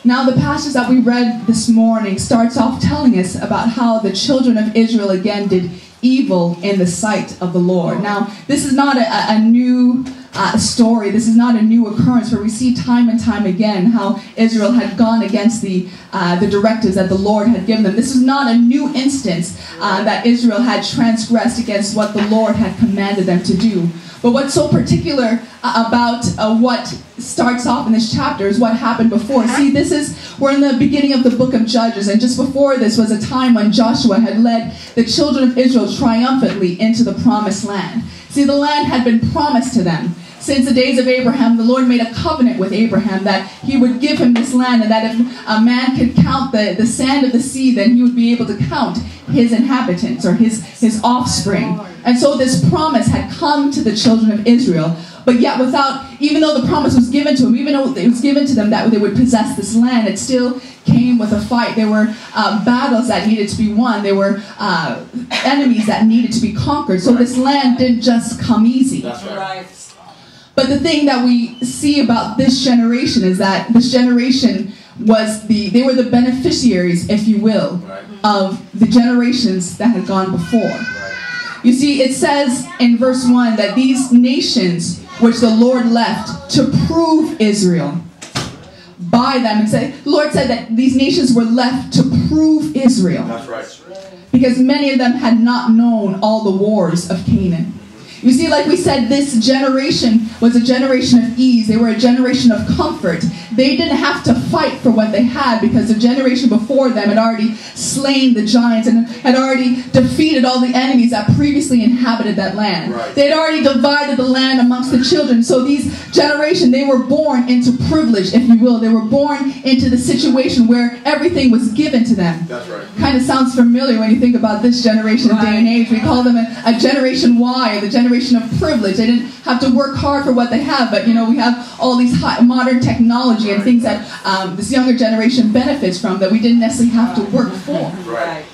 Now the passage that we read this morning starts off telling us about how the children of Israel again did evil in the sight of the Lord. Now this is not a new story. This is not a new occurrence, where we see time and time again how Israel had gone against the directives that the Lord had given them. This is not a new instance that Israel had transgressed against what the Lord had commanded them to do. But what's so particular about what starts off in this chapter is what happened before. See, we're in the beginning of the book of Judges, and just before this was a time when Joshua had led the children of Israel triumphantly into the promised land. See, the land had been promised to them. Since the days of Abraham, the Lord made a covenant with Abraham that he would give him this land, and that if a man could count the sand of the sea, then he would be able to count his inhabitants, or his offspring. And so this promise had come to the children of Israel, but yet even though the promise was given to them, even though it was given to them that they would possess this land, it still came with a fight. There were battles that needed to be won. There were enemies that needed to be conquered. So this land didn't just come easy. That's right. But the thing that we see about this generation is that this generation they were the beneficiaries, if you will, of the generations that had gone before. You see, it says in verse 1 that these nations which the Lord left to prove Israel by them, the Lord said that these nations were left to prove Israel. That's right. Because many of them had not known all the wars of Canaan. You see, like we said, this generation was a generation of ease. They were a generation of comfort. They didn't have to fight for what they had, because the generation before them had already slain the giants and had already defeated all the enemies that previously inhabited that land. Right. They had already divided the land amongst the children. So these generation, they were born into privilege, if you will. They were born into the situation where everything was given to them. That's right. Kind of sounds familiar when you think about this generation of day and age. We call them a generation Y, the generation of privilege. They didn't have to work hard for what they have, but we have all these modern technology and things that this younger generation benefits from that we didn't necessarily have to work for. Right.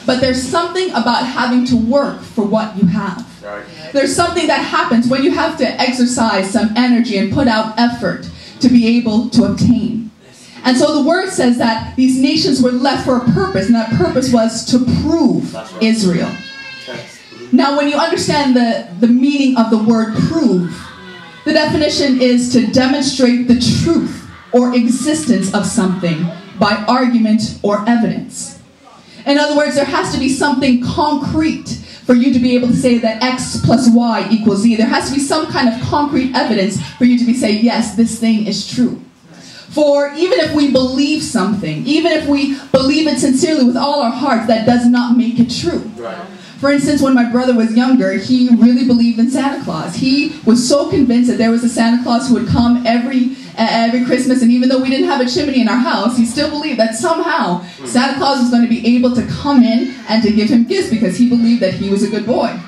But there's something about having to work for what you have. Right. There's something that happens when you have to exercise some energy and put out effort to be able to obtain. And so the word says that these nations were left for a purpose, and that purpose was to prove Israel. Now, when you understand the meaning of the word prove, the definition is to demonstrate the truth or existence of something by argument or evidence. In other words, there has to be something concrete for you to be able to say that X plus Y equals Z. There has to be some kind of concrete evidence for you to be saying, yes, this thing is true. For even if we believe something, even if we believe it sincerely with all our hearts, that does not make it true. Right. For instance, when my brother was younger, he really believed in Santa Claus. He was so convinced that there was a Santa Claus who would come every Christmas, and even though we didn't have a chimney in our house, he still believed that somehow Santa Claus was going to be able to come in and to give him gifts, because he believed that he was a good boy.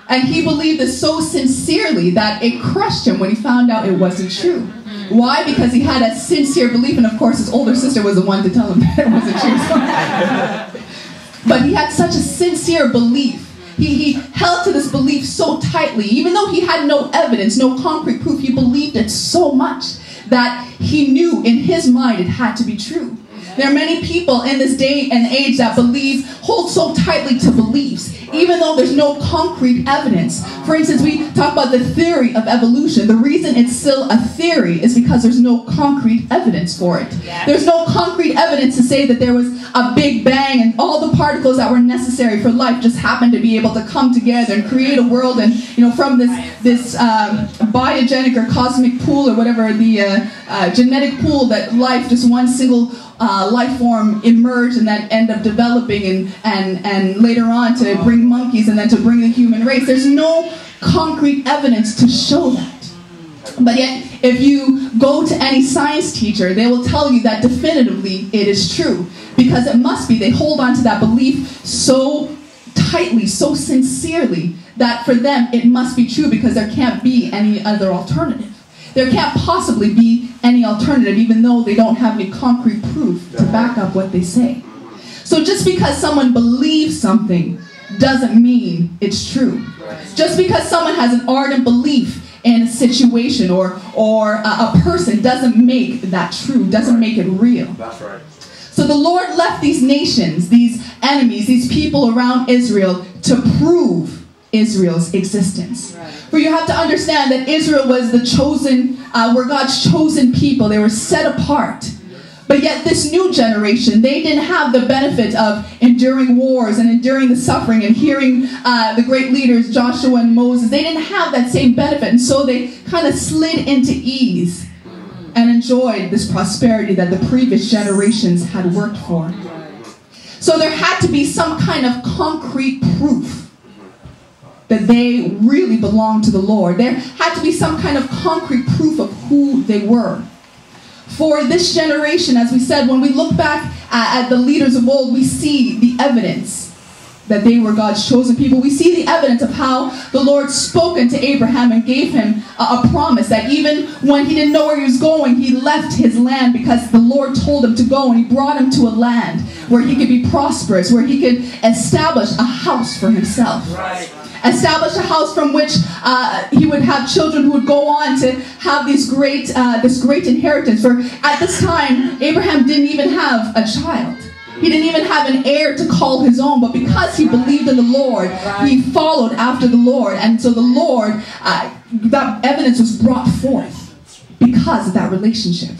And he believed this so sincerely that it crushed him when he found out it wasn't true. Why? Because he had a sincere belief, and of course his older sister was the one to tell him that it wasn't true. But he had such a sincere belief. He held to this belief so tightly, even though he had no evidence, no concrete proof. He believed it so much that he knew in his mind it had to be true. There are many people in this day and age that hold so tightly to beliefs, even though there's no concrete evidence. For instance, we talk about the theory of evolution. The reason it's still a theory is because there's no concrete evidence for it. There's no concrete evidence to say that there was a big bang and all the particles that were necessary for life just happened to be able to come together and create a world, and from this biogenic or cosmic pool, or whatever, the genetic pool, that life, just one single life form emerged and then end up developing and later on to bring monkeys and then to bring the human race. There's no concrete evidence to show that. But yet, if you go to any science teacher, they will tell you that definitively it is true, because it must be. They hold on to that belief so tightly, so sincerely, that for them it must be true, because there can't be any other alternative. There can't possibly be any alternative, even though they don't have any concrete proof to back up what they say. So just because someone believes something doesn't mean it's true. Just because someone has an ardent belief in a situation or a person doesn't make that true, doesn't make it real. That's right. So the Lord left these nations, these enemies, these people around Israel to prove Israel's existence. Right. For you have to understand that Israel was the chosen, were God's chosen people. They were set apart. But yet this new generation, they didn't have the benefit of enduring wars and enduring the suffering and hearing the great leaders, Joshua and Moses. They didn't have that same benefit. And so they kind of slid into ease and enjoyed this prosperity that the previous generations had worked for. So there had to be some kind of concrete proof that they really belonged to the Lord. There had to be some kind of concrete proof of who they were. For this generation, as we said, when we look back at the leaders of old, we see the evidence that they were God's chosen people. We see the evidence of how the Lord spoke unto Abraham and gave him a promise that even when he didn't know where he was going, he left his land because the Lord told him to go, and he brought him to a land where he could be prosperous, where he could establish a house for himself. Right. Establish a house from which he would have children who would go on to have this great inheritance. For at this time, Abraham didn't even have a child. He didn't even have an heir to call his own. But because he believed in the Lord, he followed after the Lord. And so the Lord, that evidence was brought forth because of that relationship.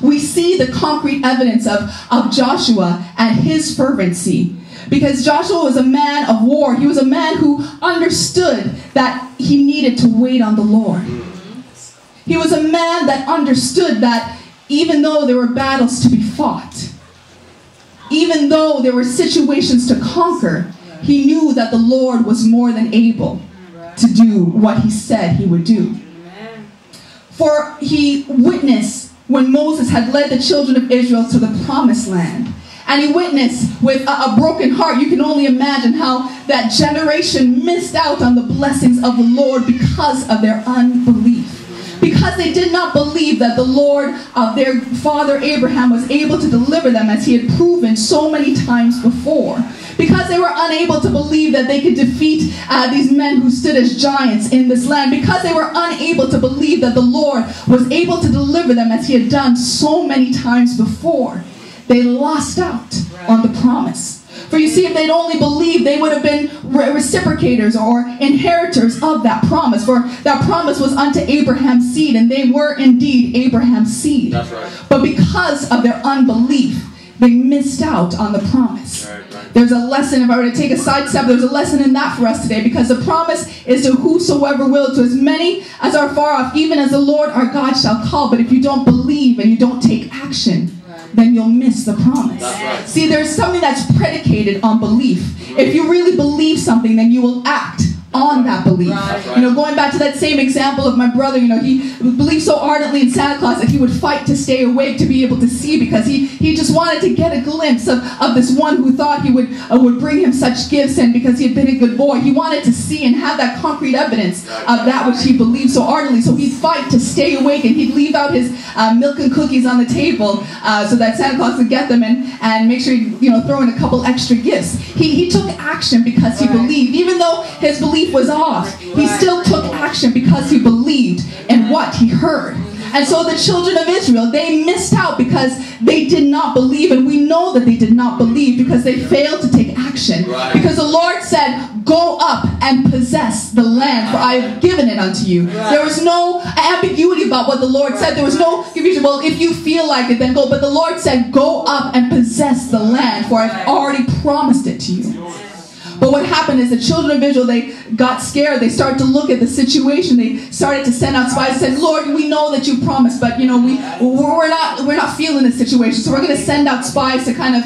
We see the concrete evidence of Joshua and his fervency. Because Joshua was a man of war. He was a man who understood that he needed to wait on the Lord. He was a man that understood that even though there were battles to be fought, even though there were situations to conquer, he knew that the Lord was more than able to do what he said he would do. For he witnessed when Moses had led the children of Israel to the promised land. And he witnessed with a broken heart. You can only imagine how that generation missed out on the blessings of the Lord because of their unbelief. Because they did not believe that the Lord of their father Abraham was able to deliver them as he had proven so many times before. Because they were unable to believe that they could defeat these men who stood as giants in this land. Because they were unable to believe that the Lord was able to deliver them as he had done so many times before. They lost out on the promise. For you see, if they'd only believed, they would have been reciprocators or inheritors of that promise. For that promise was unto Abraham's seed, and they were indeed Abraham's seed. That's right. But because of their unbelief, they missed out on the promise. Right. There's a lesson, if I were to take a side step, there's a lesson in that for us today, because the promise is to whosoever will, to as many as are far off, even as the Lord our God shall call. But if you don't believe and you don't take action, then you'll miss the promise. Right. See, there's something that's predicated on belief. If you really believe something, then you will act on that belief. Right. You know, going back to that same example of my brother, you know, he believed so ardently in Santa Claus that he would fight to stay awake to be able to see, because he just wanted to get a glimpse of this one who thought he would bring him such gifts, and because he had been a good boy, he wanted to see and have that concrete evidence of that which he believed so ardently. So he'd fight to stay awake, and he'd leave out his milk and cookies on the table so that Santa Claus would get them and make sure he'd, throw in a couple extra gifts. He took action because he believed. Even though his belief was off, he still took action because he believed in what he heard. And so the children of Israel, they missed out because they did not believe. And we know that they did not believe because they failed to take action. Because the Lord said, go up and possess the land, for I have given it unto you. There was no ambiguity about what the Lord said. There was no confusion. Well, if you feel like it, then go. But the Lord said, go up and possess the land, for I've already promised it to you. But what happened is the children of Israel, they got scared. They started to look at the situation. They started to send out spies and said, Lord, we know that you promised, but we're not feeling the situation. So we're going to send out spies to kind of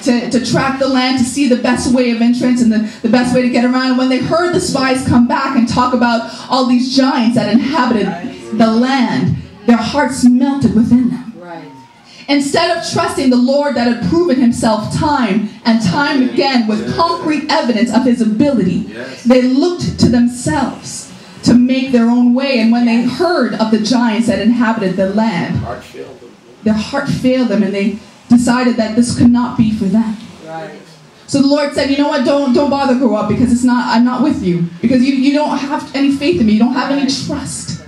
to track the land, to see the best way of entrance and the best way to get around. And when they heard the spies come back and talk about all these giants that inhabited the land, their hearts melted within them. Instead of trusting the Lord that had proven himself time and time again with concrete evidence of his ability, they looked to themselves to make their own way. And when they heard of the giants that inhabited the land, their heart failed them, and they decided that this could not be for them. So the Lord said, you know what, don't bother grow up, because I'm not with you. Because you don't have any faith in me. You don't have any trust.